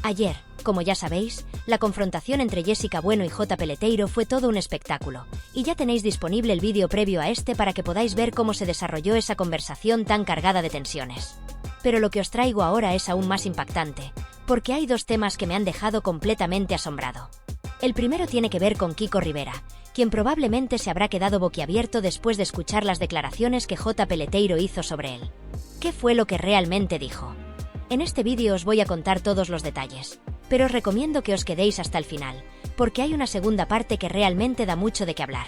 Ayer, como ya sabéis, la confrontación entre Jessica Bueno y J. Peleteiro fue todo un espectáculo, y ya tenéis disponible el vídeo previo a este para que podáis ver cómo se desarrolló esa conversación tan cargada de tensiones. Pero lo que os traigo ahora es aún más impactante, porque hay dos temas que me han dejado completamente asombrado. El primero tiene que ver con Kiko Rivera, quien probablemente se habrá quedado boquiabierto después de escuchar las declaraciones que J. Peleteiro hizo sobre él. ¿Qué fue lo que realmente dijo? En este vídeo os voy a contar todos los detalles, pero os recomiendo que os quedéis hasta el final, porque hay una segunda parte que realmente da mucho de qué hablar.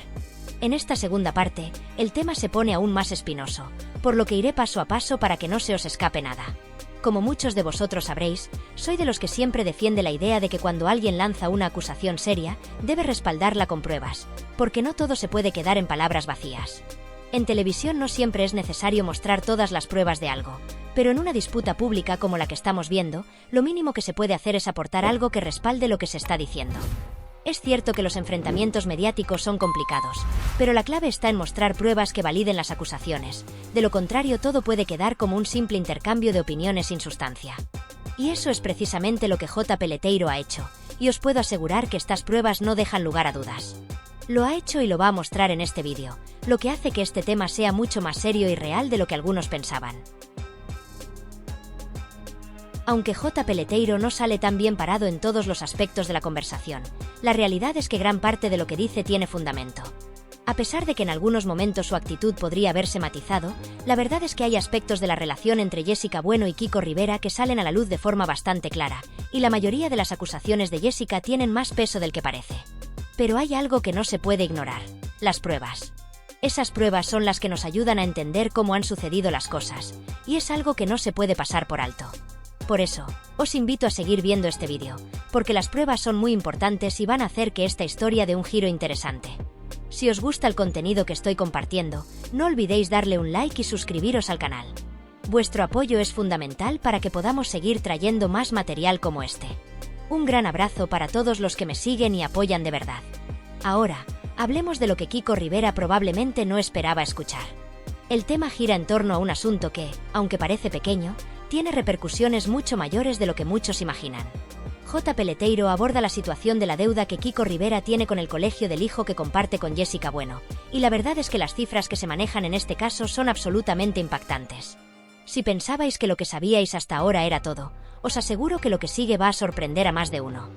En esta segunda parte, el tema se pone aún más espinoso, por lo que iré paso a paso para que no se os escape nada. Como muchos de vosotros sabréis, soy de los que siempre defiende la idea de que cuando alguien lanza una acusación seria, debe respaldarla con pruebas, porque no todo se puede quedar en palabras vacías. En televisión no siempre es necesario mostrar todas las pruebas de algo, pero en una disputa pública como la que estamos viendo, lo mínimo que se puede hacer es aportar algo que respalde lo que se está diciendo. Es cierto que los enfrentamientos mediáticos son complicados, pero la clave está en mostrar pruebas que validen las acusaciones. De lo contrario, todo puede quedar como un simple intercambio de opiniones sin sustancia. Y eso es precisamente lo que J. Peleteiro ha hecho, y os puedo asegurar que estas pruebas no dejan lugar a dudas. Lo ha hecho y lo va a mostrar en este vídeo, lo que hace que este tema sea mucho más serio y real de lo que algunos pensaban. Aunque J. Peleteiro no sale tan bien parado en todos los aspectos de la conversación, la realidad es que gran parte de lo que dice tiene fundamento. A pesar de que en algunos momentos su actitud podría haberse matizado, la verdad es que hay aspectos de la relación entre Jessica Bueno y Kiko Rivera que salen a la luz de forma bastante clara, y la mayoría de las acusaciones de Jessica tienen más peso del que parece. Pero hay algo que no se puede ignorar: las pruebas. Esas pruebas son las que nos ayudan a entender cómo han sucedido las cosas, y es algo que no se puede pasar por alto. Por eso, os invito a seguir viendo este vídeo, porque las pruebas son muy importantes y van a hacer que esta historia dé un giro interesante. Si os gusta el contenido que estoy compartiendo, no olvidéis darle un like y suscribiros al canal. Vuestro apoyo es fundamental para que podamos seguir trayendo más material como este. Un gran abrazo para todos los que me siguen y apoyan de verdad. Ahora, hablemos de lo que Kiko Rivera probablemente no esperaba escuchar. El tema gira en torno a un asunto que, aunque parece pequeño, tiene repercusiones mucho mayores de lo que muchos imaginan. J. Peleteiro aborda la situación de la deuda que Kiko Rivera tiene con el colegio del hijo que comparte con Jessica Bueno, y la verdad es que las cifras que se manejan en este caso son absolutamente impactantes. Si pensabais que lo que sabíais hasta ahora era todo, os aseguro que lo que sigue va a sorprender a más de uno.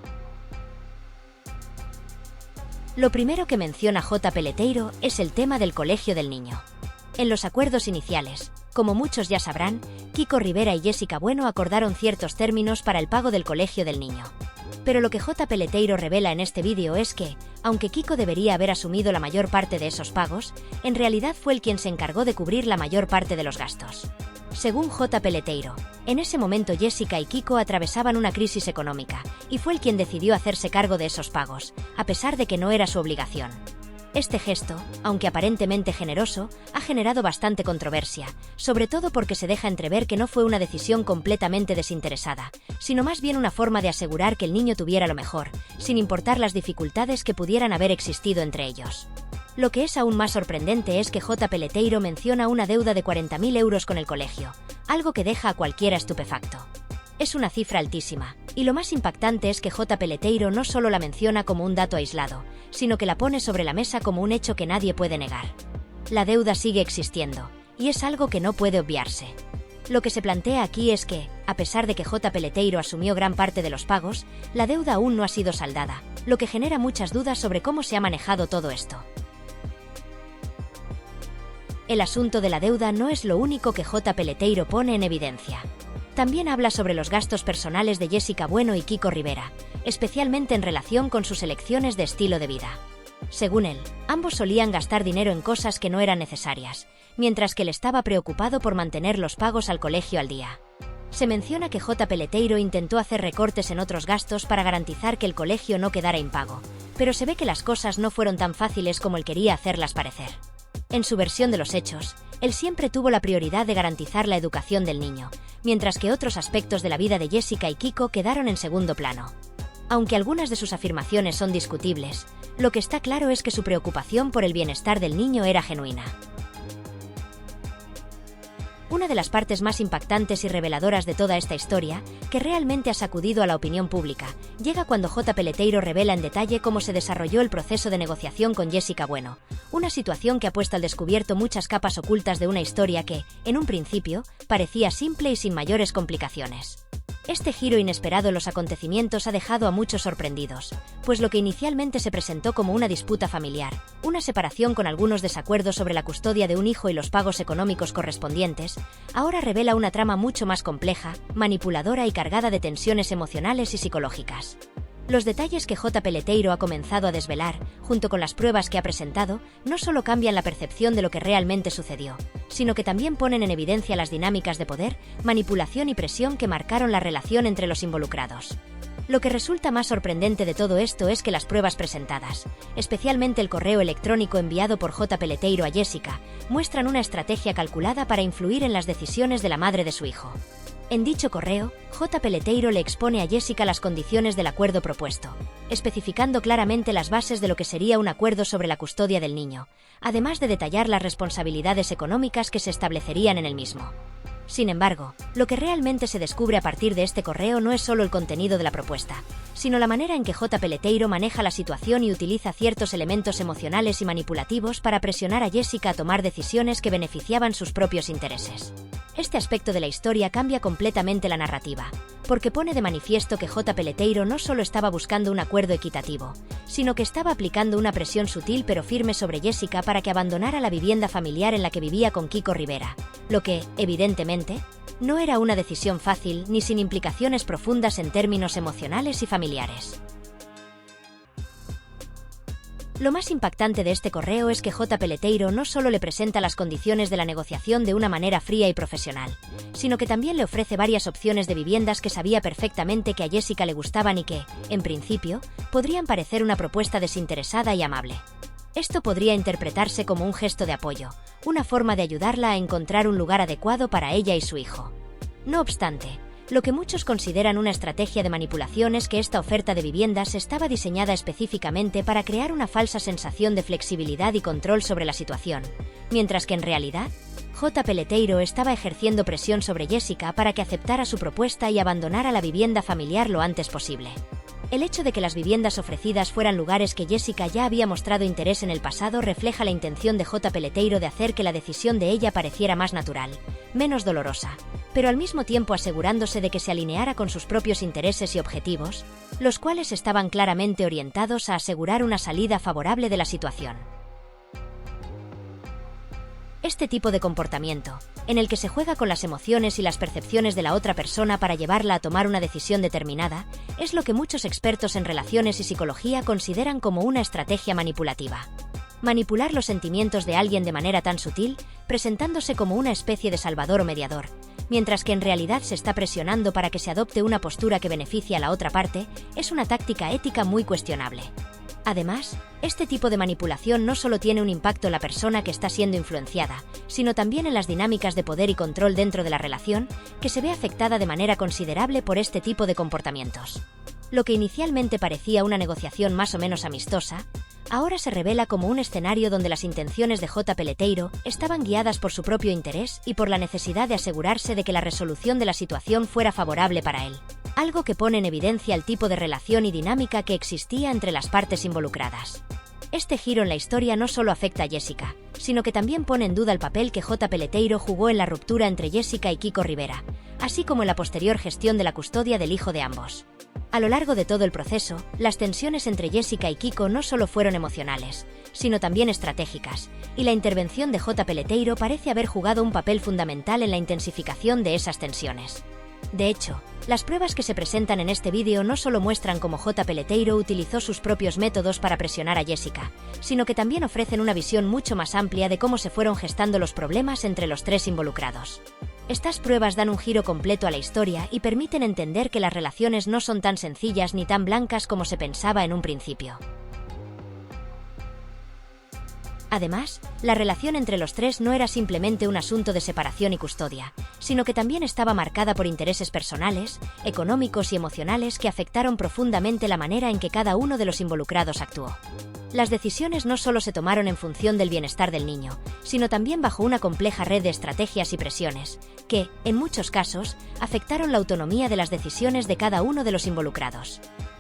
Lo primero que menciona J. Peleteiro es el tema del colegio del niño. En los acuerdos iniciales, como muchos ya sabrán, Kiko Rivera y Jessica Bueno acordaron ciertos términos para el pago del colegio del niño. Pero lo que J. Peleteiro revela en este vídeo es que, aunque Kiko debería haber asumido la mayor parte de esos pagos, en realidad fue él quien se encargó de cubrir la mayor parte de los gastos. Según J. Peleteiro, en ese momento Jessica y Kiko atravesaban una crisis económica, y fue él quien decidió hacerse cargo de esos pagos, a pesar de que no era su obligación. Este gesto, aunque aparentemente generoso, ha generado bastante controversia, sobre todo porque se deja entrever que no fue una decisión completamente desinteresada, sino más bien una forma de asegurar que el niño tuviera lo mejor, sin importar las dificultades que pudieran haber existido entre ellos. Lo que es aún más sorprendente es que J. Peleteiro menciona una deuda de 40.000 euros con el colegio, algo que deja a cualquiera estupefacto. Es una cifra altísima, y lo más impactante es que J. Peleteiro no solo la menciona como un dato aislado, sino que la pone sobre la mesa como un hecho que nadie puede negar. La deuda sigue existiendo, y es algo que no puede obviarse. Lo que se plantea aquí es que, a pesar de que J. Peleteiro asumió gran parte de los pagos, la deuda aún no ha sido saldada, lo que genera muchas dudas sobre cómo se ha manejado todo esto. El asunto de la deuda no es lo único que J. Peleteiro pone en evidencia. También habla sobre los gastos personales de Jessica Bueno y Kiko Rivera, especialmente en relación con sus elecciones de estilo de vida. Según él, ambos solían gastar dinero en cosas que no eran necesarias, mientras que él estaba preocupado por mantener los pagos al colegio al día. Se menciona que J. Peleteiro intentó hacer recortes en otros gastos para garantizar que el colegio no quedara impago, pero se ve que las cosas no fueron tan fáciles como él quería hacerlas parecer. En su versión de los hechos, él siempre tuvo la prioridad de garantizar la educación del niño, mientras que otros aspectos de la vida de Jessica y Kiko quedaron en segundo plano. Aunque algunas de sus afirmaciones son discutibles, lo que está claro es que su preocupación por el bienestar del niño era genuina. Una de las partes más impactantes y reveladoras de toda esta historia, que realmente ha sacudido a la opinión pública, llega cuando J. Peleteiro revela en detalle cómo se desarrolló el proceso de negociación con Jessica Bueno, una situación que ha puesto al descubierto muchas capas ocultas de una historia que, en un principio, parecía simple y sin mayores complicaciones. Este giro inesperado en los acontecimientos ha dejado a muchos sorprendidos, pues lo que inicialmente se presentó como una disputa familiar, una separación con algunos desacuerdos sobre la custodia de un hijo y los pagos económicos correspondientes, ahora revela una trama mucho más compleja, manipuladora y cargada de tensiones emocionales y psicológicas. Los detalles que J. Peleteiro ha comenzado a desvelar, junto con las pruebas que ha presentado, no solo cambian la percepción de lo que realmente sucedió, sino que también ponen en evidencia las dinámicas de poder, manipulación y presión que marcaron la relación entre los involucrados. Lo que resulta más sorprendente de todo esto es que las pruebas presentadas, especialmente el correo electrónico enviado por J. Peleteiro a Jessica, muestran una estrategia calculada para influir en las decisiones de la madre de su hijo. En dicho correo, J. Peleteiro le expone a Jessica las condiciones del acuerdo propuesto, especificando claramente las bases de lo que sería un acuerdo sobre la custodia del niño, además de detallar las responsabilidades económicas que se establecerían en el mismo. Sin embargo, lo que realmente se descubre a partir de este correo no es solo el contenido de la propuesta, sino la manera en que J. Peleteiro maneja la situación y utiliza ciertos elementos emocionales y manipulativos para presionar a Jessica a tomar decisiones que beneficiaban sus propios intereses. Este aspecto de la historia cambia completamente la narrativa, porque pone de manifiesto que J. Peleteiro no solo estaba buscando un acuerdo equitativo, sino que estaba aplicando una presión sutil pero firme sobre Jessica para que abandonara la vivienda familiar en la que vivía con Kiko Rivera, lo que, evidentemente, no era una decisión fácil ni sin implicaciones profundas en términos emocionales y familiares. Lo más impactante de este correo es que J. Peleteiro no solo le presenta las condiciones de la negociación de una manera fría y profesional, sino que también le ofrece varias opciones de viviendas que sabía perfectamente que a Jessica le gustaban y que, en principio, podrían parecer una propuesta desinteresada y amable. Esto podría interpretarse como un gesto de apoyo, una forma de ayudarla a encontrar un lugar adecuado para ella y su hijo. No obstante, lo que muchos consideran una estrategia de manipulación es que esta oferta de viviendas estaba diseñada específicamente para crear una falsa sensación de flexibilidad y control sobre la situación, mientras que en realidad, J. Peleteiro estaba ejerciendo presión sobre Jessica para que aceptara su propuesta y abandonara la vivienda familiar lo antes posible. El hecho de que las viviendas ofrecidas fueran lugares que Jessica ya había mostrado interés en el pasado refleja la intención de J. Peleteiro de hacer que la decisión de ella pareciera más natural, menos dolorosa, pero al mismo tiempo asegurándose de que se alineara con sus propios intereses y objetivos, los cuales estaban claramente orientados a asegurar una salida favorable de la situación. Este tipo de comportamiento, en el que se juega con las emociones y las percepciones de la otra persona para llevarla a tomar una decisión determinada, es lo que muchos expertos en relaciones y psicología consideran como una estrategia manipulativa. Manipular los sentimientos de alguien de manera tan sutil, presentándose como una especie de salvador o mediador, mientras que en realidad se está presionando para que se adopte una postura que beneficie a la otra parte, es una táctica ética muy cuestionable. Además, este tipo de manipulación no solo tiene un impacto en la persona que está siendo influenciada, sino también en las dinámicas de poder y control dentro de la relación, que se ve afectada de manera considerable por este tipo de comportamientos. Lo que inicialmente parecía una negociación más o menos amistosa, ahora se revela como un escenario donde las intenciones de J. Peleteiro estaban guiadas por su propio interés y por la necesidad de asegurarse de que la resolución de la situación fuera favorable para él, algo que pone en evidencia el tipo de relación y dinámica que existía entre las partes involucradas. Este giro en la historia no solo afecta a Jessica, sino que también pone en duda el papel que J. Peleteiro jugó en la ruptura entre Jessica y Kiko Rivera, así como en la posterior gestión de la custodia del hijo de ambos. A lo largo de todo el proceso, las tensiones entre Jessica y Kiko no solo fueron emocionales, sino también estratégicas, y la intervención de J. Peleteiro parece haber jugado un papel fundamental en la intensificación de esas tensiones. De hecho, las pruebas que se presentan en este vídeo no solo muestran cómo J. Peleteiro utilizó sus propios métodos para presionar a Jessica, sino que también ofrecen una visión mucho más amplia de cómo se fueron gestando los problemas entre los tres involucrados. Estas pruebas dan un giro completo a la historia y permiten entender que las relaciones no son tan sencillas ni tan blancas como se pensaba en un principio. Además, la relación entre los tres no era simplemente un asunto de separación y custodia, sino que también estaba marcada por intereses personales, económicos y emocionales que afectaron profundamente la manera en que cada uno de los involucrados actuó. Las decisiones no solo se tomaron en función del bienestar del niño, sino también bajo una compleja red de estrategias y presiones, que, en muchos casos, afectaron la autonomía de las decisiones de cada uno de los involucrados.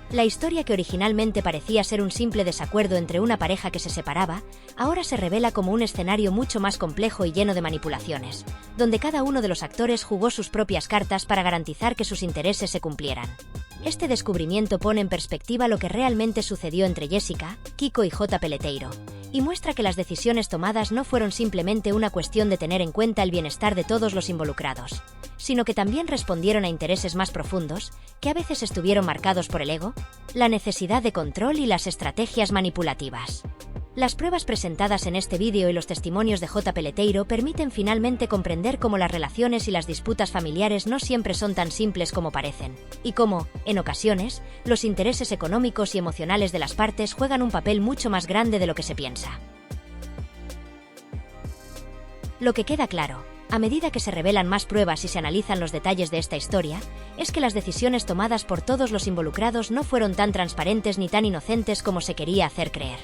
La historia que originalmente parecía ser un simple desacuerdo entre una pareja que se separaba, ahora se revela como un escenario mucho más complejo y lleno de manipulaciones, donde cada uno de los actores jugó sus propias cartas para garantizar que sus intereses se cumplieran. Este descubrimiento pone en perspectiva lo que realmente sucedió entre Jessica, Kiko y J. Peleteiro, y muestra que las decisiones tomadas no fueron simplemente una cuestión de tener en cuenta el bienestar de todos los involucrados, sino que también respondieron a intereses más profundos, que a veces estuvieron marcados por el ego, la necesidad de control y las estrategias manipulativas. Las pruebas presentadas en este vídeo y los testimonios de J. Peleteiro permiten finalmente comprender cómo las relaciones y las disputas familiares no siempre son tan simples como parecen, y cómo, en ocasiones, los intereses económicos y emocionales de las partes juegan un papel mucho más grande de lo que se piensa. Lo que queda claro, a medida que se revelan más pruebas y se analizan los detalles de esta historia, es que las decisiones tomadas por todos los involucrados no fueron tan transparentes ni tan inocentes como se quería hacer creer.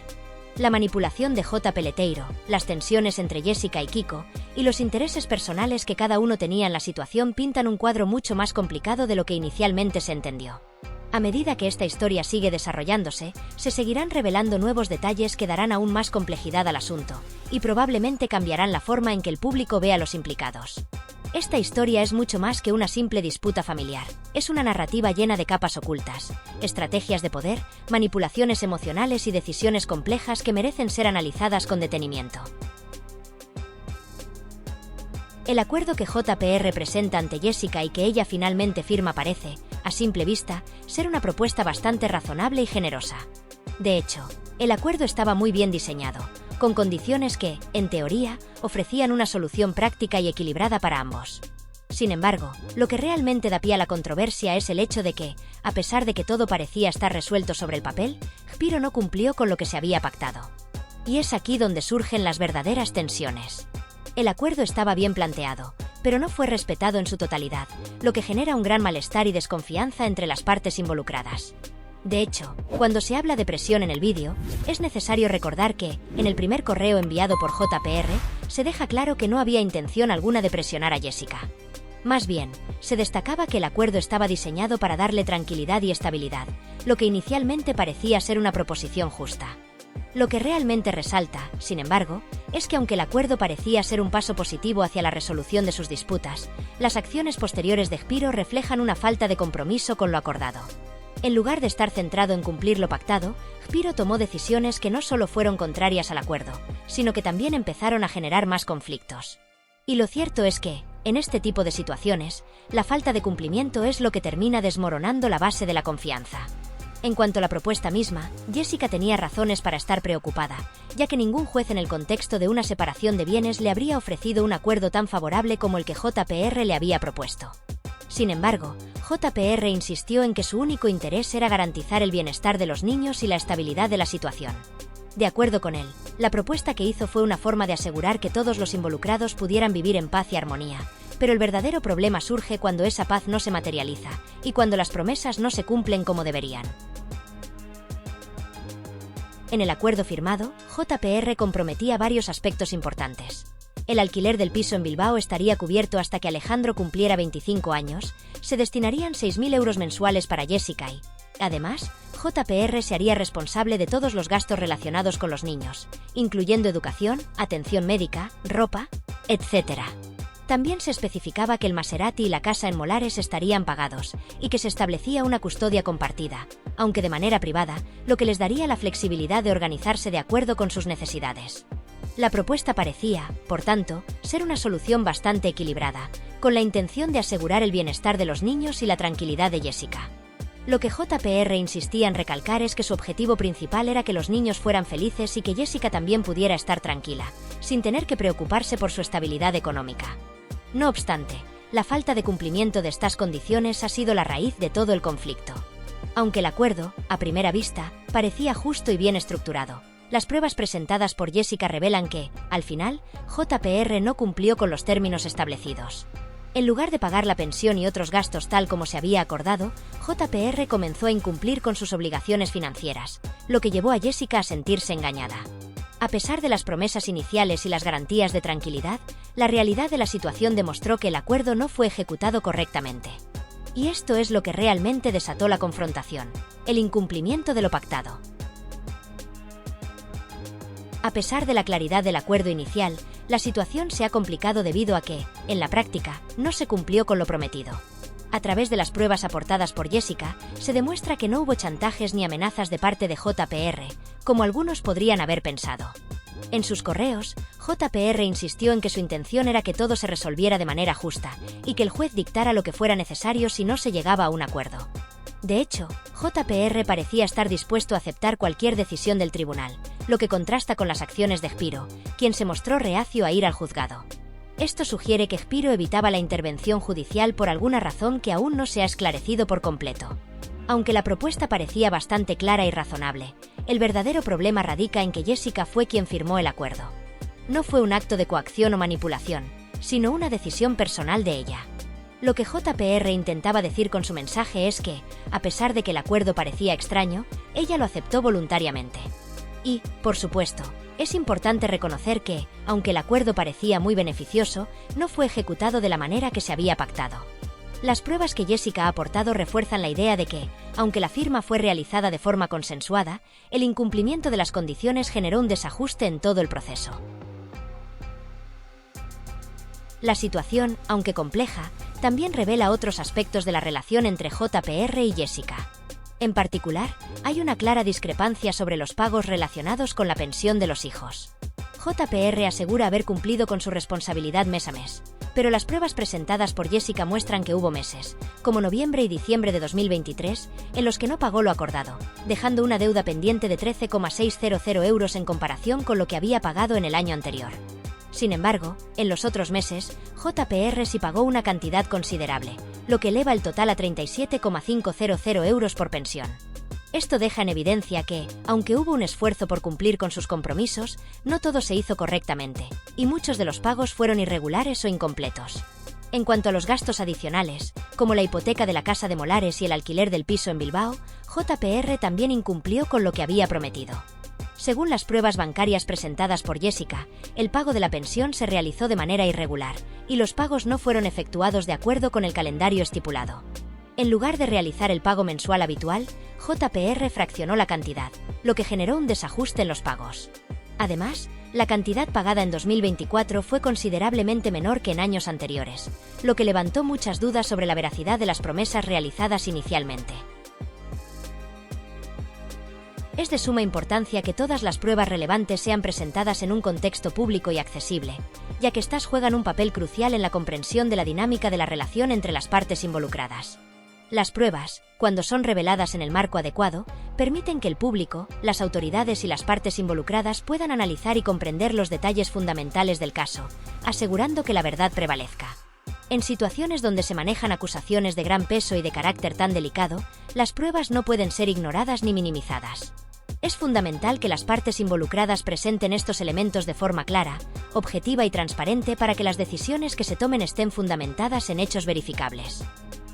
La manipulación de J. Peleteiro, las tensiones entre Jessica y Kiko, y los intereses personales que cada uno tenía en la situación pintan un cuadro mucho más complicado de lo que inicialmente se entendió. A medida que esta historia sigue desarrollándose, se seguirán revelando nuevos detalles que darán aún más complejidad al asunto, y probablemente cambiarán la forma en que el público ve a los implicados. Esta historia es mucho más que una simple disputa familiar. Es una narrativa llena de capas ocultas, estrategias de poder, manipulaciones emocionales y decisiones complejas que merecen ser analizadas con detenimiento. El acuerdo que JPR presenta ante Jessica y que ella finalmente firma parece, a simple vista, ser una propuesta bastante razonable y generosa. De hecho, el acuerdo estaba muy bien diseñado, con condiciones que, en teoría, ofrecían una solución práctica y equilibrada para ambos. Sin embargo, lo que realmente da pie a la controversia es el hecho de que, a pesar de que todo parecía estar resuelto sobre el papel, Spiro no cumplió con lo que se había pactado. Y es aquí donde surgen las verdaderas tensiones. El acuerdo estaba bien planteado, pero no fue respetado en su totalidad, lo que genera un gran malestar y desconfianza entre las partes involucradas. De hecho, cuando se habla de presión en el vídeo, es necesario recordar que, en el primer correo enviado por JPR, se deja claro que no había intención alguna de presionar a Jessica. Más bien, se destacaba que el acuerdo estaba diseñado para darle tranquilidad y estabilidad, lo que inicialmente parecía ser una proposición justa. Lo que realmente resalta, sin embargo, es que aunque el acuerdo parecía ser un paso positivo hacia la resolución de sus disputas, las acciones posteriores de Spiro reflejan una falta de compromiso con lo acordado. En lugar de estar centrado en cumplir lo pactado, Spiro tomó decisiones que no solo fueron contrarias al acuerdo, sino que también empezaron a generar más conflictos. Y lo cierto es que, en este tipo de situaciones, la falta de cumplimiento es lo que termina desmoronando la base de la confianza. En cuanto a la propuesta misma, Jessica tenía razones para estar preocupada, ya que ningún juez en el contexto de una separación de bienes le habría ofrecido un acuerdo tan favorable como el que JPR le había propuesto. Sin embargo, JPR insistió en que su único interés era garantizar el bienestar de los niños y la estabilidad de la situación. De acuerdo con él, la propuesta que hizo fue una forma de asegurar que todos los involucrados pudieran vivir en paz y armonía, pero el verdadero problema surge cuando esa paz no se materializa, y cuando las promesas no se cumplen como deberían. En el acuerdo firmado, JPR comprometía varios aspectos importantes. El alquiler del piso en Bilbao estaría cubierto hasta que Alejandro cumpliera 25 años, se destinarían 6.000 euros mensuales para Jessica y, además, JPR se haría responsable de todos los gastos relacionados con los niños, incluyendo educación, atención médica, ropa, etc. También se especificaba que el Maserati y la casa en Molares estarían pagados, y que se establecía una custodia compartida, aunque de manera privada, lo que les daría la flexibilidad de organizarse de acuerdo con sus necesidades. La propuesta parecía, por tanto, ser una solución bastante equilibrada, con la intención de asegurar el bienestar de los niños y la tranquilidad de Jessica. Lo que JPR insistía en recalcar es que su objetivo principal era que los niños fueran felices y que Jessica también pudiera estar tranquila, sin tener que preocuparse por su estabilidad económica. No obstante, la falta de cumplimiento de estas condiciones ha sido la raíz de todo el conflicto. Aunque el acuerdo, a primera vista, parecía justo y bien estructurado, las pruebas presentadas por Jessica revelan que, al final, JPR no cumplió con los términos establecidos. En lugar de pagar la pensión y otros gastos tal como se había acordado, JPR comenzó a incumplir con sus obligaciones financieras, lo que llevó a Jessica a sentirse engañada. A pesar de las promesas iniciales y las garantías de tranquilidad, la realidad de la situación demostró que el acuerdo no fue ejecutado correctamente. Y esto es lo que realmente desató la confrontación: el incumplimiento de lo pactado. A pesar de la claridad del acuerdo inicial, la situación se ha complicado debido a que, en la práctica, no se cumplió con lo prometido. A través de las pruebas aportadas por Jessica, se demuestra que no hubo chantajes ni amenazas de parte de JPR, como algunos podrían haber pensado. En sus correos, JPR insistió en que su intención era que todo se resolviera de manera justa, y que el juez dictara lo que fuera necesario si no se llegaba a un acuerdo. De hecho, JPR parecía estar dispuesto a aceptar cualquier decisión del tribunal, lo que contrasta con las acciones de Spiro, quien se mostró reacio a ir al juzgado. Esto sugiere que Spiro evitaba la intervención judicial por alguna razón que aún no se ha esclarecido por completo. Aunque la propuesta parecía bastante clara y razonable, el verdadero problema radica en que Jessica fue quien firmó el acuerdo. No fue un acto de coacción o manipulación, sino una decisión personal de ella. Lo que JPR intentaba decir con su mensaje es que, a pesar de que el acuerdo parecía extraño, ella lo aceptó voluntariamente. Y, por supuesto, es importante reconocer que, aunque el acuerdo parecía muy beneficioso, no fue ejecutado de la manera que se había pactado. Las pruebas que Jessica ha aportado refuerzan la idea de que, aunque la firma fue realizada de forma consensuada, el incumplimiento de las condiciones generó un desajuste en todo el proceso. La situación, aunque compleja, también revela otros aspectos de la relación entre JPR y Jessica. En particular, hay una clara discrepancia sobre los pagos relacionados con la pensión de los hijos. JPR asegura haber cumplido con su responsabilidad mes a mes, pero las pruebas presentadas por Jessica muestran que hubo meses, como noviembre y diciembre de 2023, en los que no pagó lo acordado, dejando una deuda pendiente de 13,600 euros en comparación con lo que había pagado en el año anterior. Sin embargo, en los otros meses, JPR sí pagó una cantidad considerable, lo que eleva el total a 37,500 euros por pensión. Esto deja en evidencia que, aunque hubo un esfuerzo por cumplir con sus compromisos, no todo se hizo correctamente, y muchos de los pagos fueron irregulares o incompletos. En cuanto a los gastos adicionales, como la hipoteca de la casa de Molares y el alquiler del piso en Bilbao, JPR también incumplió con lo que había prometido. Según las pruebas bancarias presentadas por Jessica, el pago de la pensión se realizó de manera irregular, y los pagos no fueron efectuados de acuerdo con el calendario estipulado. En lugar de realizar el pago mensual habitual, JPR fraccionó la cantidad, lo que generó un desajuste en los pagos. Además, la cantidad pagada en 2024 fue considerablemente menor que en años anteriores, lo que levantó muchas dudas sobre la veracidad de las promesas realizadas inicialmente. Es de suma importancia que todas las pruebas relevantes sean presentadas en un contexto público y accesible, ya que estas juegan un papel crucial en la comprensión de la dinámica de la relación entre las partes involucradas. Las pruebas, cuando son reveladas en el marco adecuado, permiten que el público, las autoridades y las partes involucradas puedan analizar y comprender los detalles fundamentales del caso, asegurando que la verdad prevalezca. En situaciones donde se manejan acusaciones de gran peso y de carácter tan delicado, las pruebas no pueden ser ignoradas ni minimizadas. Es fundamental que las partes involucradas presenten estos elementos de forma clara, objetiva y transparente para que las decisiones que se tomen estén fundamentadas en hechos verificables.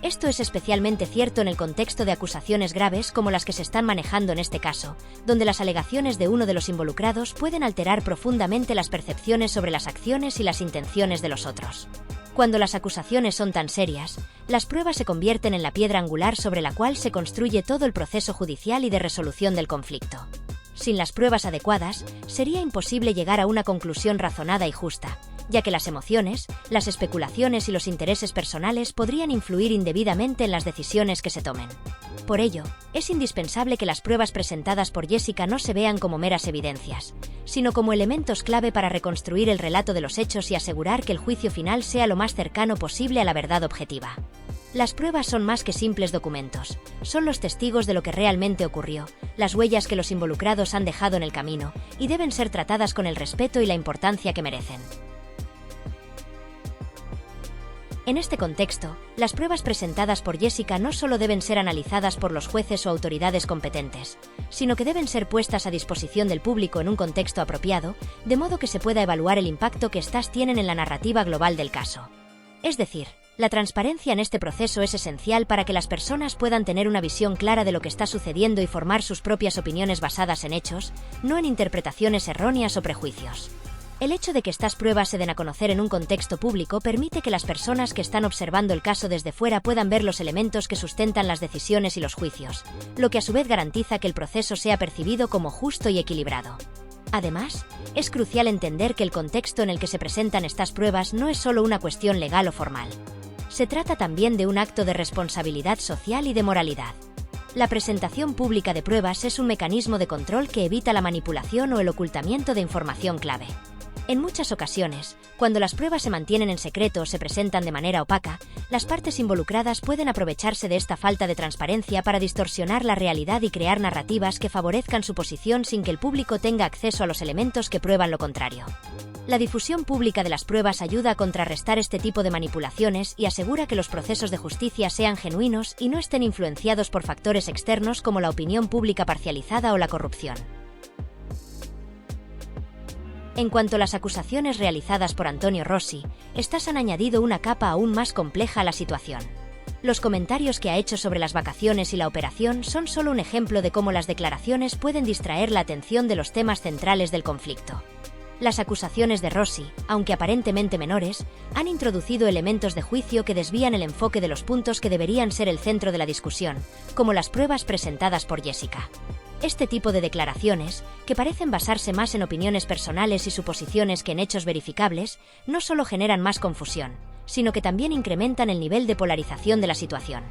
Esto es especialmente cierto en el contexto de acusaciones graves como las que se están manejando en este caso, donde las alegaciones de uno de los involucrados pueden alterar profundamente las percepciones sobre las acciones y las intenciones de los otros. Cuando las acusaciones son tan serias, las pruebas se convierten en la piedra angular sobre la cual se construye todo el proceso judicial y de resolución del conflicto. Sin las pruebas adecuadas, sería imposible llegar a una conclusión razonada y justa, ya que las emociones, las especulaciones y los intereses personales podrían influir indebidamente en las decisiones que se tomen. Por ello, es indispensable que las pruebas presentadas por Jessica no se vean como meras evidencias, sino como elementos clave para reconstruir el relato de los hechos y asegurar que el juicio final sea lo más cercano posible a la verdad objetiva. Las pruebas son más que simples documentos, son los testigos de lo que realmente ocurrió, las huellas que los involucrados han dejado en el camino, y deben ser tratadas con el respeto y la importancia que merecen. En este contexto, las pruebas presentadas por Jessica no solo deben ser analizadas por los jueces o autoridades competentes, sino que deben ser puestas a disposición del público en un contexto apropiado, de modo que se pueda evaluar el impacto que éstas tienen en la narrativa global del caso. Es decir, La transparencia en este proceso es esencial para que las personas puedan tener una visión clara de lo que está sucediendo y formar sus propias opiniones basadas en hechos, no en interpretaciones erróneas o prejuicios. El hecho de que estas pruebas se den a conocer en un contexto público permite que las personas que están observando el caso desde fuera puedan ver los elementos que sustentan las decisiones y los juicios, lo que a su vez garantiza que el proceso sea percibido como justo y equilibrado. Además, es crucial entender que el contexto en el que se presentan estas pruebas no es solo una cuestión legal o formal. Se trata también de un acto de responsabilidad social y de moralidad. La presentación pública de pruebas es un mecanismo de control que evita la manipulación o el ocultamiento de información clave. En muchas ocasiones, cuando las pruebas se mantienen en secreto o se presentan de manera opaca, las partes involucradas pueden aprovecharse de esta falta de transparencia para distorsionar la realidad y crear narrativas que favorezcan su posición sin que el público tenga acceso a los elementos que prueban lo contrario. La difusión pública de las pruebas ayuda a contrarrestar este tipo de manipulaciones y asegura que los procesos de justicia sean genuinos y no estén influenciados por factores externos como la opinión pública parcializada o la corrupción. En cuanto a las acusaciones realizadas por Antonio Rossi, estas han añadido una capa aún más compleja a la situación. Los comentarios que ha hecho sobre las vacaciones y la operación son solo un ejemplo de cómo las declaraciones pueden distraer la atención de los temas centrales del conflicto. Las acusaciones de Rossi, aunque aparentemente menores, han introducido elementos de juicio que desvían el enfoque de los puntos que deberían ser el centro de la discusión, como las pruebas presentadas por Jessica. Este tipo de declaraciones, que parecen basarse más en opiniones personales y suposiciones que en hechos verificables, no solo generan más confusión, sino que también incrementan el nivel de polarización de la situación.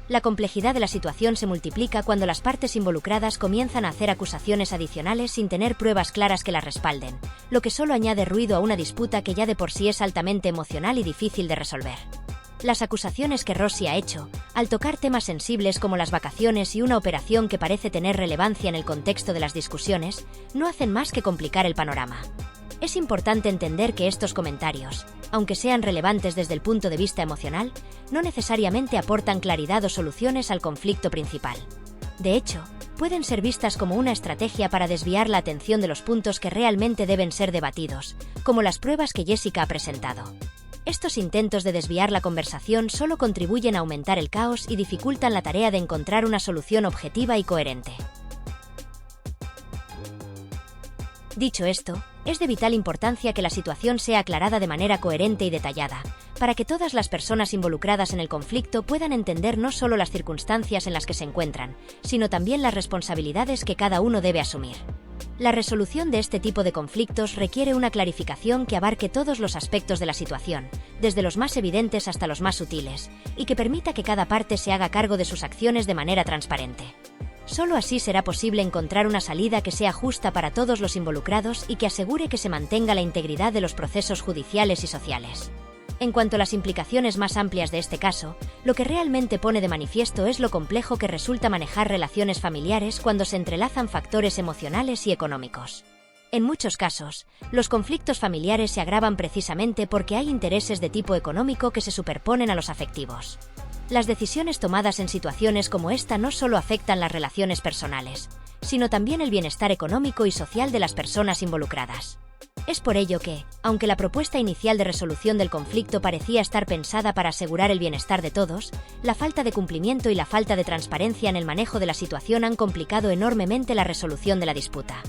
La complejidad de la situación se multiplica cuando las partes involucradas comienzan a hacer acusaciones adicionales sin tener pruebas claras que las respalden, lo que solo añade ruido a una disputa que ya de por sí es altamente emocional y difícil de resolver. Las acusaciones que Rossi ha hecho, al tocar temas sensibles como las vacaciones y una operación que parece tener relevancia en el contexto de las discusiones, no hacen más que complicar el panorama. Es importante entender que estos comentarios, aunque sean relevantes desde el punto de vista emocional, no necesariamente aportan claridad o soluciones al conflicto principal. De hecho, pueden ser vistas como una estrategia para desviar la atención de los puntos que realmente deben ser debatidos, como las pruebas que Jessica ha presentado. Estos intentos de desviar la conversación solo contribuyen a aumentar el caos y dificultan la tarea de encontrar una solución objetiva y coherente. Dicho esto, es de vital importancia que la situación sea aclarada de manera coherente y detallada, para que todas las personas involucradas en el conflicto puedan entender no solo las circunstancias en las que se encuentran, sino también las responsabilidades que cada uno debe asumir. La resolución de este tipo de conflictos requiere una clarificación que abarque todos los aspectos de la situación, desde los más evidentes hasta los más sutiles, y que permita que cada parte se haga cargo de sus acciones de manera transparente. Solo así será posible encontrar una salida que sea justa para todos los involucrados y que asegure que se mantenga la integridad de los procesos judiciales y sociales. En cuanto a las implicaciones más amplias de este caso, lo que realmente pone de manifiesto es lo complejo que resulta manejar relaciones familiares cuando se entrelazan factores emocionales y económicos. En muchos casos, los conflictos familiares se agravan precisamente porque hay intereses de tipo económico que se superponen a los afectivos. Las decisiones tomadas en situaciones como esta no solo afectan las relaciones personales, sino también el bienestar económico y social de las personas involucradas. Es por ello que, aunque la propuesta inicial de resolución del conflicto parecía estar pensada para asegurar el bienestar de todos, la falta de cumplimiento y la falta de transparencia en el manejo de la situación han complicado enormemente la resolución de la disputa.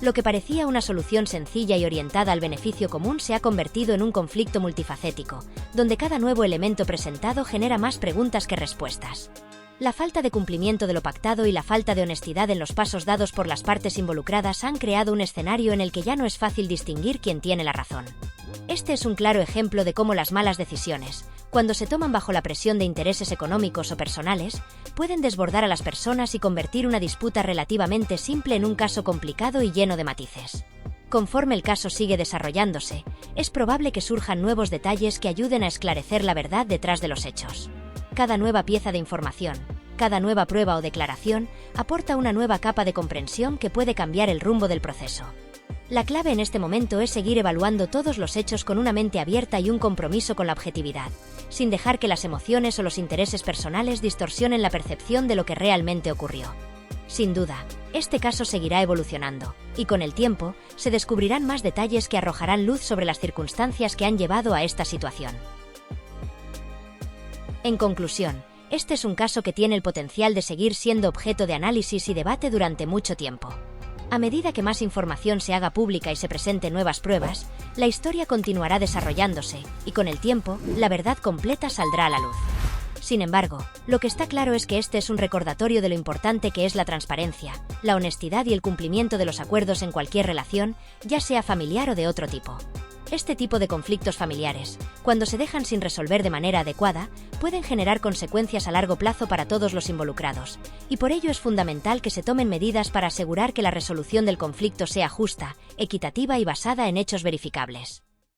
Lo que parecía una solución sencilla y orientada al beneficio común se ha convertido en un conflicto multifacético, donde cada nuevo elemento presentado genera más preguntas que respuestas. La falta de cumplimiento de lo pactado y la falta de honestidad en los pasos dados por las partes involucradas han creado un escenario en el que ya no es fácil distinguir quién tiene la razón. Este es un claro ejemplo de cómo las malas decisiones, cuando se toman bajo la presión de intereses económicos o personales, pueden desbordar a las personas y convertir una disputa relativamente simple en un caso complicado y lleno de matices. Conforme el caso sigue desarrollándose, es probable que surjan nuevos detalles que ayuden a esclarecer la verdad detrás de los hechos. Cada nueva pieza de información, cada nueva prueba o declaración, aporta una nueva capa de comprensión que puede cambiar el rumbo del proceso. La clave en este momento es seguir evaluando todos los hechos con una mente abierta y un compromiso con la objetividad, sin dejar que las emociones o los intereses personales distorsionen la percepción de lo que realmente ocurrió. Sin duda, este caso seguirá evolucionando, y con el tiempo, se descubrirán más detalles que arrojarán luz sobre las circunstancias que han llevado a esta situación. En conclusión, este es un caso que tiene el potencial de seguir siendo objeto de análisis y debate durante mucho tiempo. A medida que más información se haga pública y se presenten nuevas pruebas, la historia continuará desarrollándose, y con el tiempo, la verdad completa saldrá a la luz. Sin embargo, lo que está claro es que este es un recordatorio de lo importante que es la transparencia, la honestidad y el cumplimiento de los acuerdos en cualquier relación, ya sea familiar o de otro tipo. Este tipo de conflictos familiares, cuando se dejan sin resolver de manera adecuada, pueden generar consecuencias a largo plazo para todos los involucrados, y por ello es fundamental que se tomen medidas para asegurar que la resolución del conflicto sea justa, equitativa y basada en hechos verificables.